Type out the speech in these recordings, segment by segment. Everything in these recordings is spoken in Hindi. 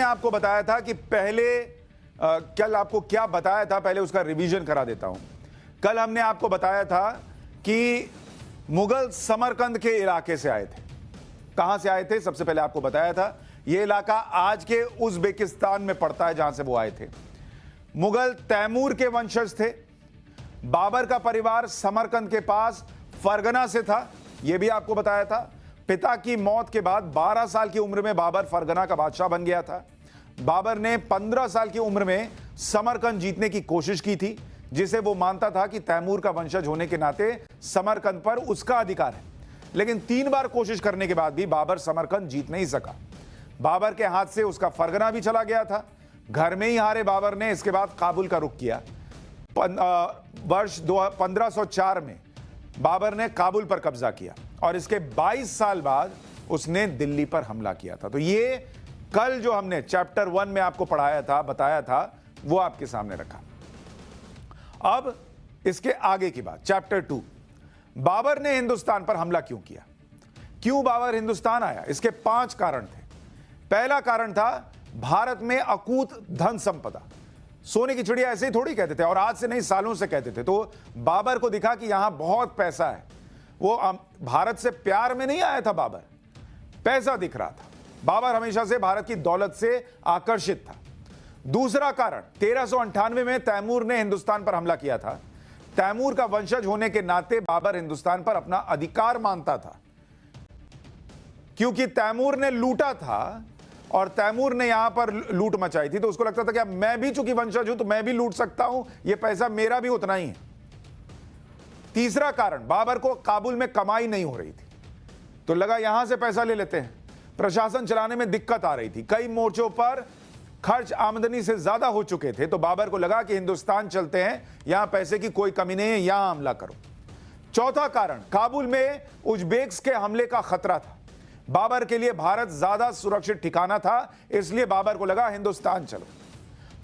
आपको बताया था कि पहले कल आपको क्या बताया था, पहले उसका रिवीजन करा देता हूं। कल हमने आपको बताया था कि मुगल समरकंद के इलाके से आए थे। कहां से आए थे? सबसे पहले आपको बताया था यह इलाका आज के उज़्बेकिस्तान में पड़ता है, जहां से वो आए थे। मुगल तैमूर के वंशज थे। बाबर का परिवार समरकंद के पास फरगना से था, यह भी आपको बताया था। पिता की मौत के बाद 12 साल की उम्र में बाबर फरगना का बादशाह बन गया था। बाबर ने 15 साल की उम्र में समरकंद जीतने की कोशिश की थी, जिसे वो मानता था कि तैमूर का वंशज होने के नाते समरकंद पर उसका अधिकार है। लेकिन 3 बार कोशिश करने के बाद भी बाबर समरकंद जीत नहीं सका। बाबर के हाथ से उसका फरगना भी चला गया था। घर में ही हारे बाबर ने इसके बाद काबुल का रुख किया। वर्ष 1504 में बाबर ने काबुल पर कब्जा किया और इसके 22 साल बाद उसने दिल्ली पर हमला किया था। तो ये कल जो हमने चैप्टर 1 में आपको पढ़ाया था, बताया था, वो आपके सामने रखा। अब इसके आगे की बात, चैप्टर 2, बाबर ने हिंदुस्तान पर हमला क्यों किया? क्यों बाबर हिंदुस्तान आया? इसके 5 कारण थे। पहला कारण था भारत में अकूत धन संपदा। सोने की चिड़िया ऐसे ही थोड़ी कहते थे, और आज से नहीं, सालों से कहते थे। तो बाबर को दिखा कि यहां बहुत पैसा है। वो भारत से प्यार में नहीं आया था, बाबर पैसा दिख रहा था। बाबर हमेशा से भारत की दौलत से आकर्षित था। दूसरा कारण, 1398 में तैमूर ने हिंदुस्तान पर हमला किया था। तैमूर का वंशज होने के नाते बाबर हिंदुस्तान पर अपना अधिकार मानता था, क्योंकि तैमूर ने लूटा था और तैमूर ने यहां पर लूट मचाई थी। तो उसको लगता था कि अब मैं भी चूंकि वंशज हूं तो मैं भी लूट सकता हूं, यह पैसा मेरा भी उतना ही है। तीसरा कारण, बाबर को काबुल में कमाई नहीं हो रही थी, तो लगा यहां से पैसा ले लेते हैं। प्रशासन चलाने में दिक्कत आ रही थी, कई मोर्चों पर खर्च आमदनी से ज्यादा हो चुके थे। तो बाबर को लगा कि हिंदुस्तान चलते हैं, यहां पैसे की कोई कमी नहीं है, यहां हमला करो। चौथा कारण, काबुल में उज़्बेक्स के हमले का खतरा था। बाबर के लिए भारत ज्यादा सुरक्षित ठिकाना था, इसलिए बाबर को लगा हिंदुस्तान चलो।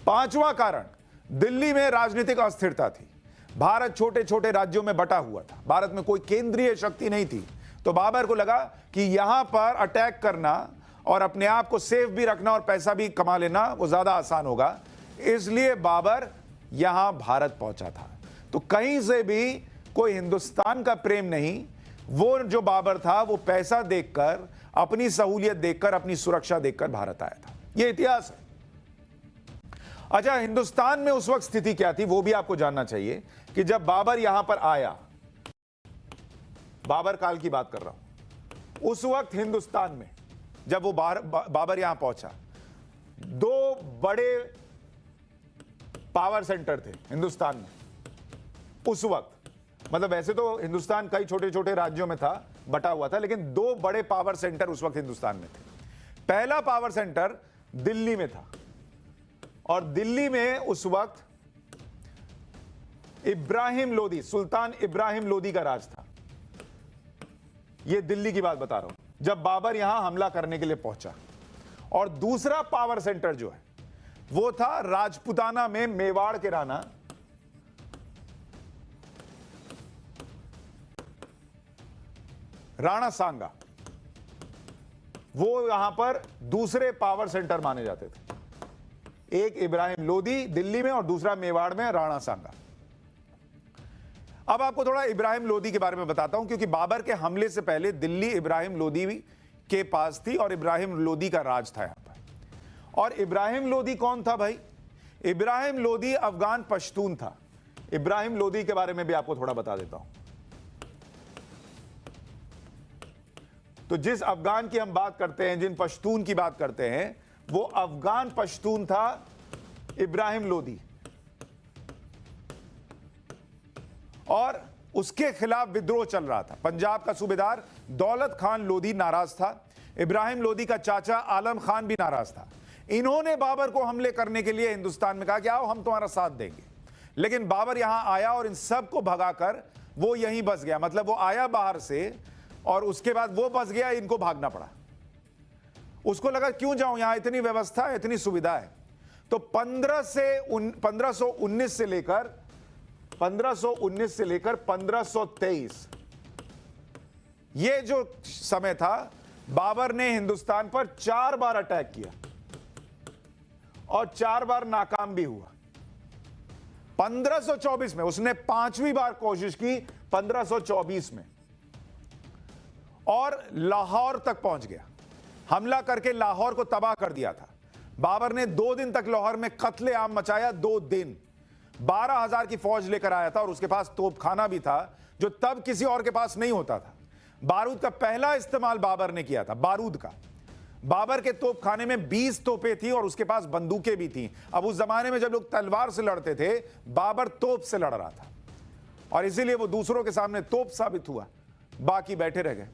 पांचवा कारण, दिल्ली में राजनीतिक अस्थिरता थी। भारत छोटे छोटे राज्यों में बटा हुआ था, भारत में कोई केंद्रीय शक्ति नहीं थी। तो बाबर को लगा कि यहां पर अटैक करना और अपने आप को सेफ भी रखना और पैसा भी कमा लेना वो ज्यादा आसान होगा, इसलिए बाबर यहां भारत पहुंचा था। तो कहीं से भी कोई हिंदुस्तान का प्रेम नहीं, वो जो बाबर था वो पैसा देखकर, अपनी सहूलियत देखकर, अपनी सुरक्षा देखकर भारत आया था। यह इतिहास है। अच्छा, हिंदुस्तान में उस वक्त स्थिति क्या थी वो भी आपको जानना चाहिए कि जब बाबर यहां पर आया, बाबर काल की बात कर रहा हूं, उस वक्त हिंदुस्तान में जब वो बाबर यहां पहुंचा, 2 बड़े पावर सेंटर थे हिंदुस्तान में उस वक्त। मतलब वैसे तो हिंदुस्तान कई छोटे छोटे राज्यों में था, बटा हुआ था, लेकिन 2 बड़े पावर सेंटर उस वक्त हिंदुस्तान में थे। पहला पावर सेंटर दिल्ली में था, और दिल्ली में उस वक्त इब्राहिम लोदी, सुल्तान इब्राहिम लोदी का राज था। यह दिल्ली की बात बता रहा हूं, जब बाबर यहां हमला करने के लिए पहुंचा। और दूसरा पावर सेंटर जो है वो था राजपुताना में मेवाड़ के राणा राणा सांगा। वो यहां पर दूसरे पावर सेंटर माने जाते थे। एक इब्राहिम लोदी दिल्ली में और दूसरा मेवाड़ में राणा सांगा। अब आपको थोड़ा इब्राहिम लोदी के बारे में बताता हूं, क्योंकि बाबर के हमले से पहले दिल्ली इब्राहिम लोदी के पास थी और इब्राहिम लोदी का राज था यहां पर। और इब्राहिम लोदी कौन था भाई? इब्राहिम लोदी अफगान पश्तून था। इब्राहिम लोदी के बारे में भी आपको थोड़ा बता देता हूं। तो जिस अफगान की हम बात करते हैं, जिन पश्तून की बात करते हैं, वो अफगान पश्तून था इब्राहिम लोदी, और उसके खिलाफ विद्रोह चल रहा था। पंजाब का सूबेदार दौलत खान लोदी नाराज था। इब्राहिम लोदी का चाचा आलम खान भी नाराज था। इन्होंने बाबर को हमले करने के लिए हिंदुस्तान में कहा कि आओ हम तुम्हारा साथ देंगे। लेकिन बाबर यहां आया और इन सबको भगाकर वो यहीं बस गया। मतलब वो आया बाहर से और उसके बाद वो बस गया, इनको भागना पड़ा। उसको लगा क्यों जाऊं, यहां इतनी व्यवस्था है, इतनी सुविधा है। तो 1519 से लेकर 1523 ये जो समय था, बाबर ने हिंदुस्तान पर 4 बार अटैक किया। और 4 बार नाकाम भी हुआ। 1524 में उसने 5वीं बार कोशिश की, 1524 में, और लाहौर तक पहुंच गया। हमला करके लाहौर को तबाह कर दिया था। बाबर ने 2 दिन तक लाहौर में कत्लेआम मचाया। 2 दिन 12,000 की फौज लेकर आया था और उसके पास तोपखाना भी था जो तब किसी और के पास नहीं होता था। बारूद का पहला इस्तेमाल बाबर ने किया था, बारूद का। बाबर के तोपखाने में 20 तोपें थी और उसके पास बंदूकें भी थी। अब उस जमाने में जब लोग तलवार से लड़ते थे, बाबर तोप से लड़ रहा था और इसीलिए वो दूसरों के सामने तोप साबित हुआ, बाकी बैठे रह गए।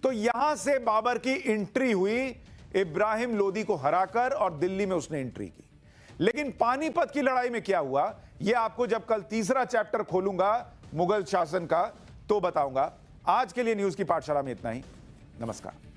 तो यहां से बाबर की एंट्री हुई, इब्राहिम लोदी को हराकर, और दिल्ली में उसने एंट्री की। लेकिन पानीपत की लड़ाई में क्या हुआ, यह आपको जब कल तीसरा चैप्टर खोलूंगा मुगल शासन का तो बताऊंगा। आज के लिए न्यूज की पाठशाला में इतना ही। नमस्कार।